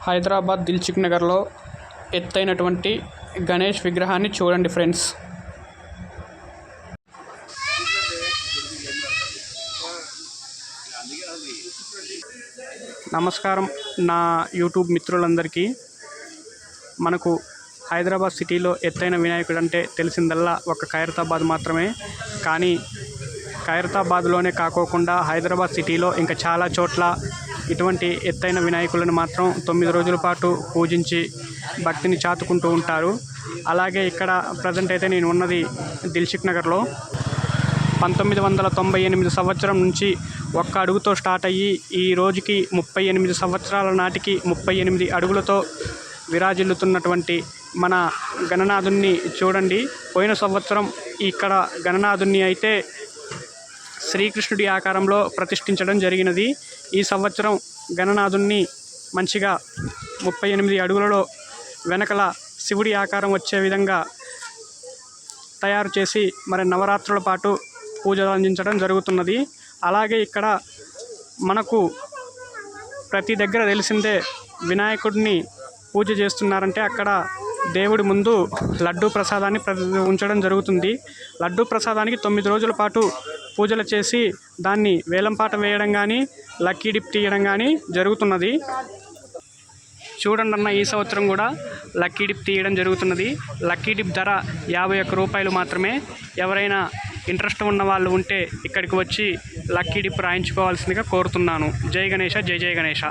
హైదరాబాద్ దిల్సుఖ్ నగర్లో ఎత్తైనటువంటి గణేష్ విగ్రహాన్ని చూడండి ఫ్రెండ్స్. నమస్కారం నా యూట్యూబ్ మిత్రులందరికీ. మనకు హైదరాబాద్ సిటీలో ఎత్తైన వినాయకుడు అంటే తెలిసిందల్లా ఒక ఖైరతాబాద్ మాత్రమే. కానీ ఖైరతాబాద్లోనే కాకోకుండా హైదరాబాద్ సిటీలో ఇంకా చాలా చోట్ల ఇటువంటి ఎత్తైన వినాయకులను మాత్రం 9 రోజుల పాటు పూజించి భక్తిని చాటుకుంటూ ఉంటారు. అలాగే ఇక్కడ ప్రజెంట్ అయితే నేను ఉన్నది దిల్సుఖ్ నగర్లో. 1998 సంవత్సరం నుంచి ఒక్క అడుగుతో స్టార్ట్ అయ్యి ఈ రోజుకి 38 సంవత్సరాల నాటికి 38 అడుగులతో విరాజిల్లుతున్నటువంటి మన గణనాథుని చూడండి. పోయిన సంవత్సరం ఇక్కడ గణనాథుని అయితే శ్రీకృష్ణుడి ఆకారంలో ప్రతిష్ఠించడం జరిగినది. ఈ సంవత్సరం గణనాథుని మంచిగా 38 అడుగులలో వెనకల శివుడి ఆకారం వచ్చే విధంగా తయారు చేసి మరి నవరాత్రుల పాటు పూజలు అందించడం జరుగుతున్నది. అలాగే ఇక్కడ మనకు ప్రతి దగ్గర తెలిసిందే వినాయకుడిని పూజ చేస్తున్నారంటే అక్కడ దేవుడి ముందు లడ్డూ ప్రసాదాన్ని ఉంచడం జరుగుతుంది. లడ్డూ ప్రసాదానికి 9 రోజుల పాటు పూజలు చేసి దాన్ని వేలంపాట వేయడం కానీ లక్కీ డిప్ తీయడం కానీ జరుగుతున్నది. చూడండి అన్న, ఈ సంవత్సరం కూడా లక్కీ డిప్ తీయడం జరుగుతున్నది. లక్కీ డిప్ ధర 51 రూపాయలు మాత్రమే. ఎవరైనా ఇంట్రెస్ట్ ఉన్న వాళ్ళు ఉంటే ఇక్కడికి వచ్చి లక్కీ డిప్ రాయించుకోవాల్సిందిగా కోరుతున్నాను. జై గణేష, జై జై గణేష.